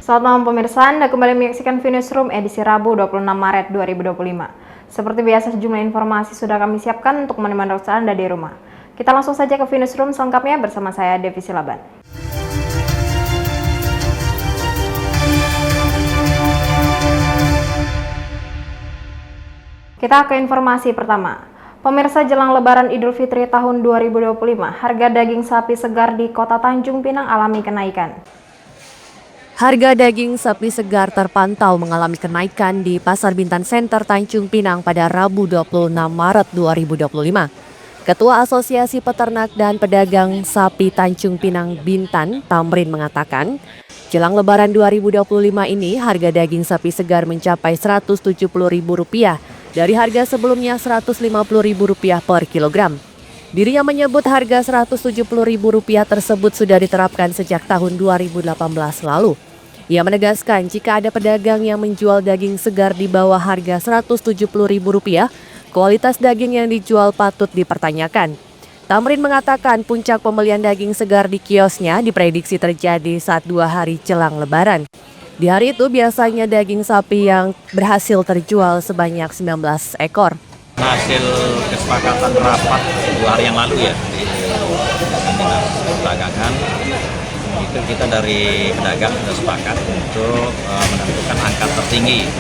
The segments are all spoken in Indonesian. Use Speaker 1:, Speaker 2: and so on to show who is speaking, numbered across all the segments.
Speaker 1: Selamat malam pemirsa, Anda kembali menyaksikan Newsroom edisi Rabu 26 Maret 2025. Seperti biasa sejumlah informasi sudah kami siapkan untuk menemani Anda di rumah. Kita langsung saja ke Newsroom selengkapnya bersama saya Devi Silaban. Kita ke informasi pertama. Pemirsa, jelang Lebaran Idul Fitri tahun 2025, harga daging sapi segar di Kota Tanjung Pinang alami kenaikan.
Speaker 2: Harga daging sapi segar terpantau mengalami kenaikan di Pasar Bintan Center Tanjung Pinang pada Rabu 26 Maret 2025. Ketua Asosiasi Peternak dan Pedagang Sapi Tanjung Pinang Bintan, Tamrin, mengatakan, jelang Lebaran 2025 ini harga daging sapi segar mencapai Rp170.000 dari harga sebelumnya Rp150.000 per kilogram. Dirinya menyebut harga Rp170.000 tersebut sudah diterapkan sejak tahun 2018 lalu. Ia menegaskan jika ada pedagang yang menjual daging segar di bawah harga Rp170.000, kualitas daging yang dijual patut dipertanyakan. Tamrin mengatakan puncak pembelian daging segar di kiosnya diprediksi terjadi saat 2 hari jelang Lebaran. Di hari itu biasanya daging sapi yang berhasil terjual sebanyak 19 ekor.
Speaker 3: Hasil kesepakatan rapat 2 hari yang lalu ya di perdagangan, itu kita dari pedagang sudah sepakat untuk menentukan angka tertinggi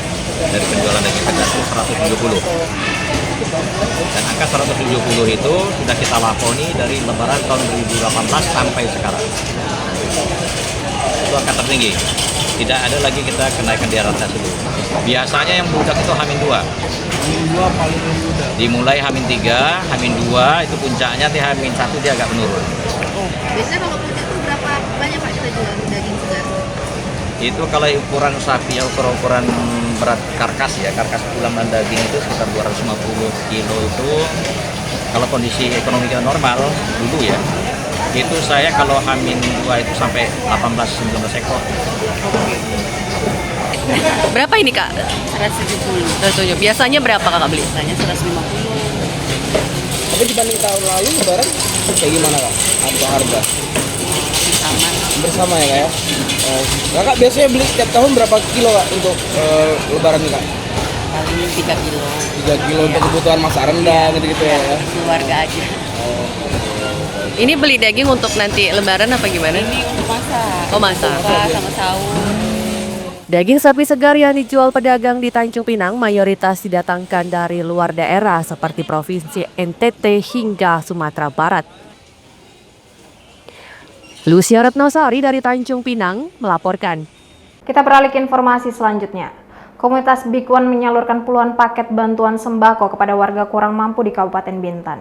Speaker 3: dari penjualan daging segar itu 170. Dan angka 170 itu sudah kita lakoni dari Lebaran tahun 2018 sampai sekarang. Itu angka tertinggi. Tidak ada lagi kita kenaikan di atas itu. Biasanya yang budak itu H-2. H-2 paling mudah. Dimulai H-3, H-2 itu puncaknya, di H-1 dia agak menurun.
Speaker 4: Biasanya kalau puncak itu berapa banyak Pak kita jual daging segar?
Speaker 3: Itu kalau ukuran sapi ya, ukuran berat karkas ya, karkas tulang dan daging itu sekitar 250 kilo itu kalau kondisi ekonomi kita normal dulu ya. Itu saya kalau H-2 itu sampai 18-19 ekor.
Speaker 2: Berapa ini Kak?
Speaker 4: 170.
Speaker 2: Biasanya berapa Kakak beli?
Speaker 4: Biasanya 150.
Speaker 5: Tapi dibanding tahun lalu Lebaran kayak gimana Kak? Harga? Bersama ya Kak ya? Kakak biasanya beli setiap tahun berapa kilo Kak untuk Lebaran nih Kak?
Speaker 4: Paling 3 kilo.
Speaker 5: 3 kilo untuk kebutuhan masak rendang gitu-gitu ya?
Speaker 4: Keluarga aja.
Speaker 2: Ini beli daging untuk nanti Lebaran apa gimana?
Speaker 4: Ini untuk masak.
Speaker 2: Oh, masak.
Speaker 4: Buka sama sahur.
Speaker 2: Daging sapi segar yang dijual pedagang di Tanjung Pinang mayoritas didatangkan dari luar daerah seperti Provinsi NTT hingga Sumatera Barat. Lucia Retnosari dari Tanjung Pinang melaporkan.
Speaker 1: Kita beralih ke informasi selanjutnya. Komunitas Big One menyalurkan puluhan paket bantuan sembako kepada warga kurang mampu di Kabupaten Bintan.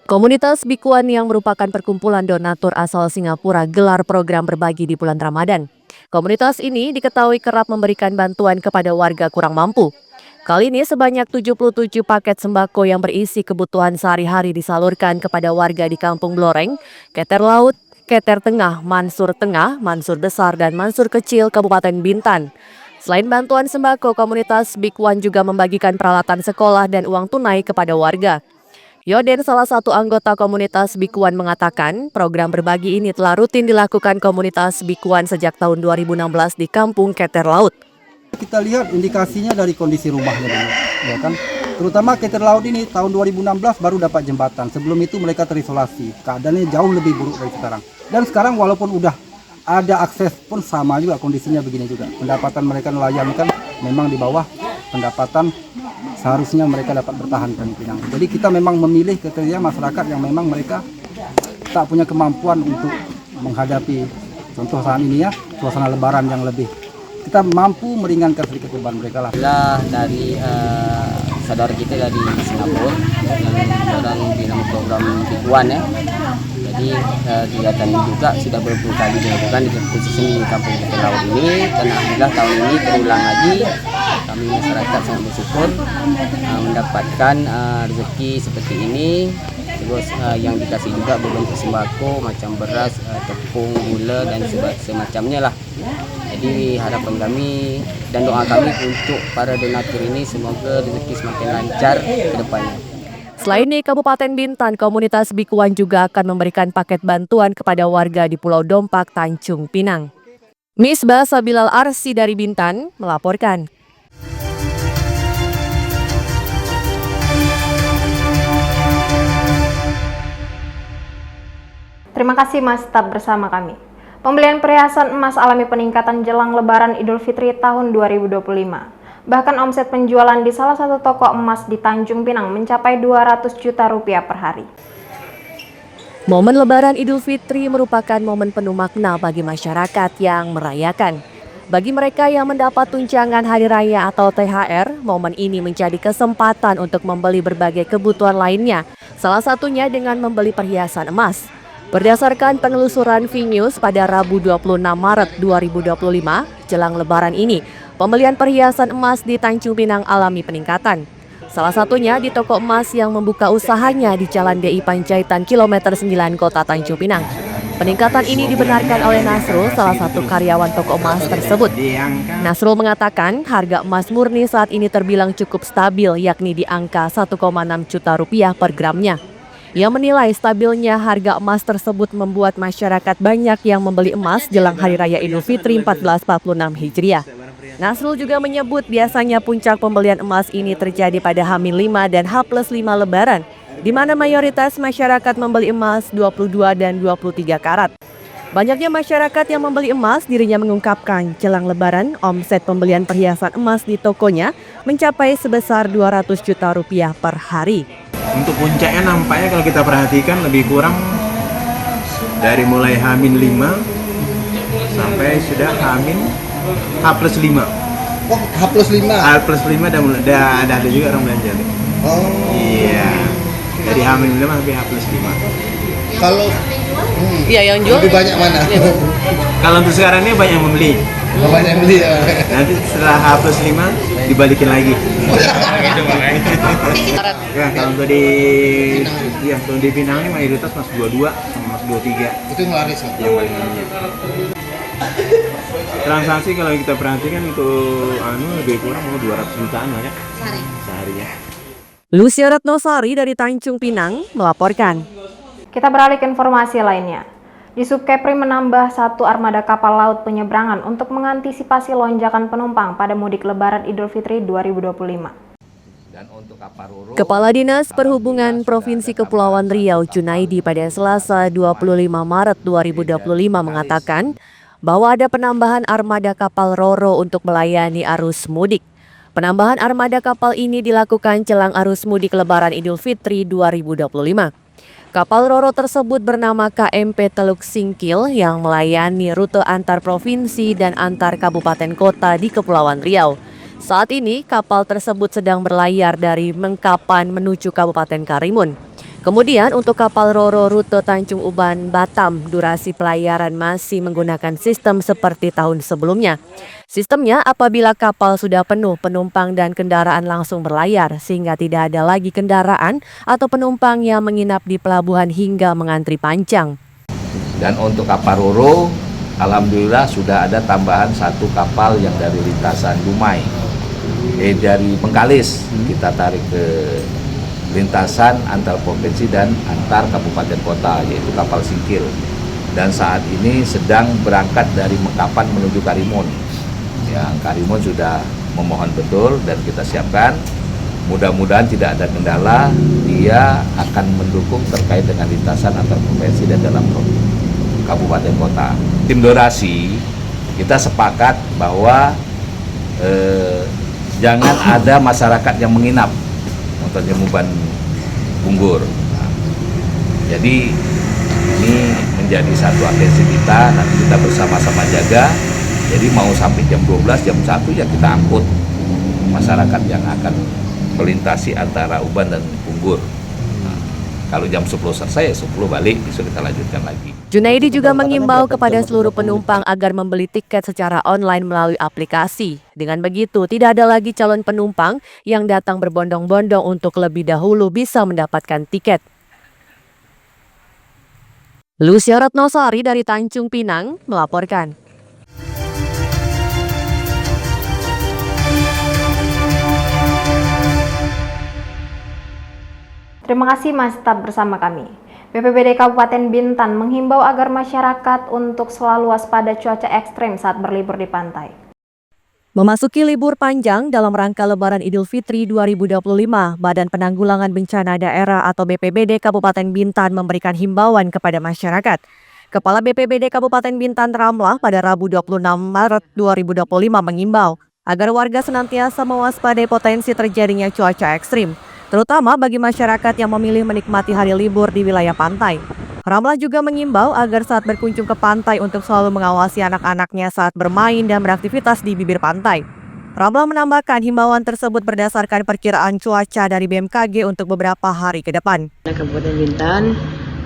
Speaker 2: Komunitas Big One yang merupakan perkumpulan donatur asal Singapura gelar program berbagi di bulan Ramadan. Komunitas ini diketahui kerap memberikan bantuan kepada warga kurang mampu. Kali ini sebanyak 77 paket sembako yang berisi kebutuhan sehari-hari disalurkan kepada warga di Kampung Bloreng, Keter Laut, Keter Tengah, Mansur Tengah, Mansur Besar, dan Mansur Kecil, Kabupaten Bintan. Selain bantuan sembako, komunitas Big One juga membagikan peralatan sekolah dan uang tunai kepada warga. Yoden, salah satu anggota komunitas Big One, mengatakan program berbagi ini telah rutin dilakukan komunitas Big One sejak tahun 2016 di Kampung Keter Laut.
Speaker 6: Kita lihat indikasinya dari kondisi rumahnya dulu, ya kan. Terutama Keter Laut ini tahun 2016 baru dapat jembatan. Sebelum itu mereka terisolasi. Keadaannya jauh lebih buruk dari sekarang. Dan sekarang walaupun udah ada akses pun sama juga kondisinya begini juga. Pendapatan mereka nelayan kan memang di bawah pendapatan seharusnya mereka dapat bertahan di Pinang. Jadi kita memang memilih kriteria masyarakat yang memang mereka tak punya kemampuan untuk menghadapi contoh saat ini ya, suasana Lebaran yang lebih. Kita mampu meringankan sedikit beban mereka lah.
Speaker 5: Dari saudara kita dari Singapura yang sedang bilang program Big One ya. Jadi kegiatan ini juga sudah beberapa kali dilakukan di khususnya di Kampung Keter Laut ini, dan alhamdulillah tahun ini terulang lagi. Kami masyarakat sangat bersyukur mendapatkan rezeki seperti ini. Terus yang dikasih juga berbentuk sembako macam beras, tepung, gula dan semacamnya lah. Jadi harapan kami dan doa kami untuk para donatur ini semoga rezeki semakin lancar ke depannya.
Speaker 2: Selain di Kabupaten Bintan, komunitas Big One juga akan memberikan paket bantuan kepada warga di Pulau Dompak, Tanjung Pinang. Misbah Sabilal Arsi dari Bintan melaporkan.
Speaker 1: Terima kasih Mas, tetap bersama kami. Pembelian perhiasan emas alami peningkatan jelang Lebaran Idul Fitri tahun 2025. Bahkan omset penjualan di salah satu toko emas di Tanjung Pinang mencapai 200 juta rupiah per hari.
Speaker 2: Momen Lebaran Idul Fitri merupakan momen penuh makna bagi masyarakat yang merayakan. Bagi mereka yang mendapat tunjangan hari raya atau THR, momen ini menjadi kesempatan untuk membeli berbagai kebutuhan lainnya, salah satunya dengan membeli perhiasan emas. Berdasarkan penelusuran VNews pada Rabu 26 Maret 2025, jelang Lebaran ini, pembelian perhiasan emas di Tanjung Pinang alami peningkatan. Salah satunya di toko emas yang membuka usahanya di Jalan DI Panjaitan Kilometer 9 Kota Tanjung Pinang. Peningkatan ini dibenarkan oleh Nasrul, salah satu karyawan toko emas tersebut. Nasrul mengatakan harga emas murni saat ini terbilang cukup stabil, yakni di angka 1,6 juta rupiah per gramnya. Ia menilai stabilnya harga emas tersebut membuat masyarakat banyak yang membeli emas jelang Hari Raya Idul Fitri 1446 Hijriah. Nasrul juga menyebut biasanya puncak pembelian emas ini terjadi pada H-5 dan H+5 Lebaran, di mana mayoritas masyarakat membeli emas 22 dan 23 karat. Banyaknya masyarakat yang membeli emas, dirinya mengungkapkan jelang Lebaran omset pembelian perhiasan emas di tokonya mencapai sebesar 200 juta rupiah per hari.
Speaker 7: Untuk puncaknya nampaknya kalau kita perhatikan lebih kurang dari mulai H-5 sampai sudah H+5.
Speaker 8: Oh, H+5.
Speaker 7: H+5 udah ada juga orang belanja.
Speaker 8: Oh.
Speaker 7: Iya. Dari H-5 sampai H+5.
Speaker 8: Kalau
Speaker 2: Iya, yang jual
Speaker 8: lebih banyak mana?
Speaker 7: Kalau untuk sekarang ini banyak yang membeli.
Speaker 8: Banyak yang beli ya.
Speaker 7: Nanti setelah H+5 dibalikin lagi. Ya, kalau untuk di Pinang ini mayoritas mas 22 sama mas 23.
Speaker 8: Itu yang laris.
Speaker 7: Yang paling banyak. Transaksi kalau kita perhatikan itu lebih kurang mau 200 jutaan lah ya. Sehari ya.
Speaker 2: Lucia Ratnosari dari Tanjung Pinang melaporkan.
Speaker 1: Kita beralih ke informasi lainnya. Di Subkepri menambah 1 armada kapal laut penyeberangan untuk mengantisipasi lonjakan penumpang pada mudik Lebaran Idul Fitri 2025.
Speaker 2: Kepala Dinas Perhubungan Provinsi Kepulauan Riau Junaidi pada Selasa 25 Maret 2025 mengatakan bahwa ada penambahan armada kapal Roro untuk melayani arus mudik. Penambahan armada kapal ini dilakukan jelang arus mudik Lebaran Idul Fitri 2025. Kapal Roro tersebut bernama KMP Teluk Singkil yang melayani rute antar provinsi dan antar kabupaten kota di Kepulauan Riau. Saat ini kapal tersebut sedang berlayar dari Mengkapan menuju Kabupaten Karimun. Kemudian untuk kapal Roro rute Tanjung Uban Batam, durasi pelayaran masih menggunakan sistem seperti tahun sebelumnya. Sistemnya apabila kapal sudah penuh penumpang dan kendaraan langsung berlayar sehingga tidak ada lagi kendaraan atau penumpang yang menginap di pelabuhan hingga mengantri panjang.
Speaker 9: Dan untuk kapal Roro, alhamdulillah sudah ada tambahan 1 kapal yang dari lintasan Dumai. Dari Bengkalis kita tarik ke lintasan antar provinsi dan antar kabupaten kota, yaitu kapal Singkil. Dan saat ini sedang berangkat dari Mengkapan menuju Karimun. Yang Karimun sudah memohon betul dan kita siapkan. Mudah-mudahan tidak ada kendala, dia akan mendukung terkait dengan lintasan antar provinsi dan dalam kabupaten kota. Tim Dorasi kita sepakat bahwa jangan ada masyarakat yang menginap untuk Muban Bunggur. Nah, jadi ini menjadi satu atensi kita, nanti kita bersama-sama jaga. Jadi mau sampai jam 12, jam 1 ya kita angkut masyarakat yang akan melintasi antara Uban dan Bunggur. Nah, kalau jam 10 selesai, 10 balik, besok kita lanjutkan lagi.
Speaker 2: Junaidi juga mengimbau kepada seluruh penumpang agar membeli tiket secara online melalui aplikasi. Dengan begitu, tidak ada lagi calon penumpang yang datang berbondong-bondong untuk lebih dahulu bisa mendapatkan tiket. Lucia Ratnosari dari Tanjung Pinang melaporkan.
Speaker 1: Terima kasih Mas, tetap bersama kami. BPBD Kabupaten Bintan menghimbau agar masyarakat untuk selalu waspada cuaca ekstrim saat berlibur di pantai.
Speaker 2: Memasuki libur panjang dalam rangka Lebaran Idul Fitri 2025, Badan Penanggulangan Bencana Daerah atau BPBD Kabupaten Bintan memberikan himbauan kepada masyarakat. Kepala BPBD Kabupaten Bintan Ramlah pada Rabu 26 Maret 2025 mengimbau agar warga senantiasa mewaspadai potensi terjadinya cuaca ekstrim, terutama bagi masyarakat yang memilih menikmati hari libur di wilayah pantai. Ramlah juga mengimbau agar saat berkunjung ke pantai untuk selalu mengawasi anak-anaknya saat bermain dan beraktivitas di bibir pantai. Ramlah menambahkan himbauan tersebut berdasarkan perkiraan cuaca dari BMKG untuk beberapa hari ke depan.
Speaker 10: Kabupaten Bintan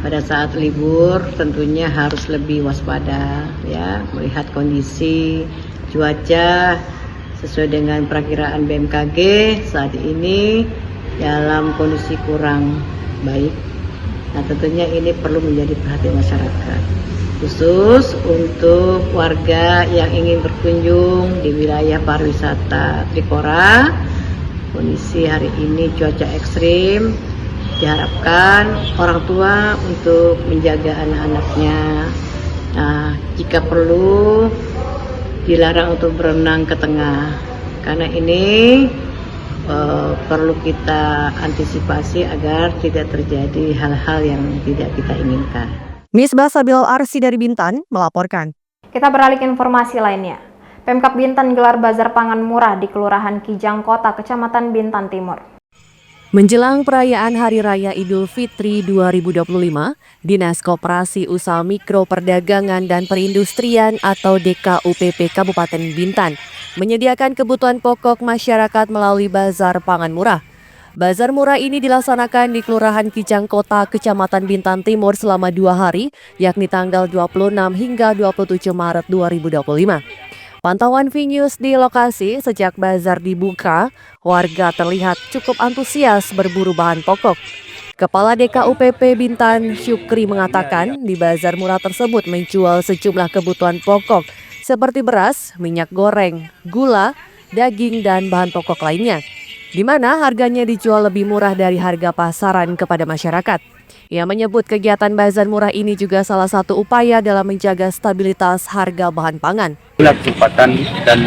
Speaker 10: pada saat libur tentunya harus lebih waspada, ya, melihat kondisi cuaca sesuai dengan perkiraan BMKG saat ini dalam kondisi kurang baik. Nah, tentunya ini perlu menjadi perhatian masyarakat, khusus untuk warga yang ingin berkunjung di wilayah pariwisata Trikora. Kondisi hari ini cuaca ekstrim, diharapkan orang tua untuk menjaga anak-anaknya. Nah, jika perlu dilarang untuk berenang ke tengah, karena ini perlu kita antisipasi agar tidak terjadi hal-hal yang tidak kita inginkan.
Speaker 2: Misbah Sabilal Arsi dari Bintan melaporkan.
Speaker 1: Kita beralih ke informasi lainnya. Pemkab Bintan gelar bazar pangan murah di Kelurahan Kijang Kota, Kecamatan Bintan Timur.
Speaker 2: Menjelang perayaan Hari Raya Idul Fitri 2025, Dinas Koperasi Usaha Mikro Perdagangan dan Perindustrian atau DKUPP Kabupaten Bintan menyediakan kebutuhan pokok masyarakat melalui bazar pangan murah. Bazar murah ini dilaksanakan di Kelurahan Kijang Kota, Kecamatan Bintan Timur selama 2 hari, yakni tanggal 26 hingga 27 Maret 2025. Pantauan VNews di lokasi sejak bazar dibuka, warga terlihat cukup antusias berburu bahan pokok. Kepala DKUPP Bintan Syukri mengatakan di bazar murah tersebut menjual sejumlah kebutuhan pokok seperti beras, minyak goreng, gula, daging, dan bahan pokok lainnya, di mana harganya dijual lebih murah dari harga pasaran kepada masyarakat. Ia menyebut kegiatan bazar murah ini juga salah satu upaya dalam menjaga stabilitas harga bahan pangan.
Speaker 11: Kesempatan dan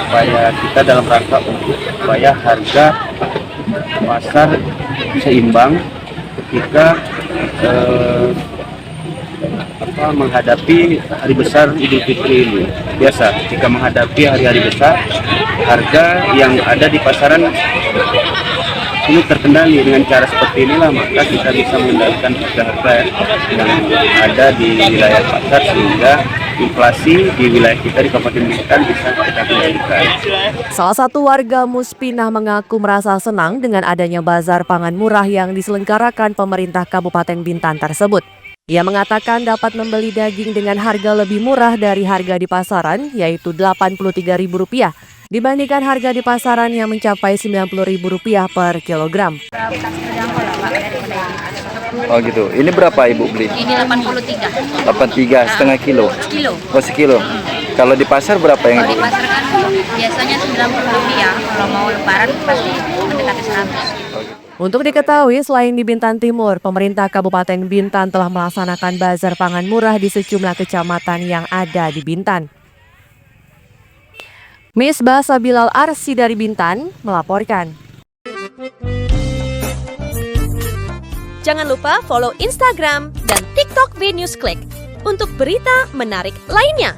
Speaker 11: upaya kita dalam rangka untuk supaya harga pasar seimbang ketika menghadapi hari besar Idul Fitri ini. Biasa jika menghadapi hari-hari besar, harga yang ada di pasaran ini terkendali. Dengan cara seperti inilah maka kita bisa mengendalikan harga yang ada di wilayah pasar sehingga inflasi di wilayah kita di Kabupaten Bintan bisa kita kendalikan.
Speaker 2: Salah satu warga Muspinah mengaku merasa senang dengan adanya bazar pangan murah yang diselenggarakan pemerintah Kabupaten Bintan tersebut. Ia mengatakan dapat membeli daging dengan harga lebih murah dari harga di pasaran, yaitu Rp83.000 dibandingkan harga di pasaran yang mencapai Rp90.000 per kilogram.
Speaker 11: Oh gitu. Ini berapa Ibu beli?
Speaker 4: Ini 83.
Speaker 11: 83 setengah kilo.
Speaker 4: Sekilo.
Speaker 11: Oh sekilo. Kalau di pasar berapa yang
Speaker 4: Kalau
Speaker 11: Ibu?
Speaker 4: di pasar kan biasanya Rp90. Kalau mau lebaran pasti mendekati 100.
Speaker 2: Untuk diketahui, selain di Bintan Timur, pemerintah Kabupaten Bintan telah melaksanakan bazar pangan murah di sejumlah kecamatan yang ada di Bintan. Misbah Sabilal Arsi dari Bintan melaporkan.
Speaker 12: Jangan lupa follow Instagram dan TikTok VNews Click untuk berita menarik lainnya.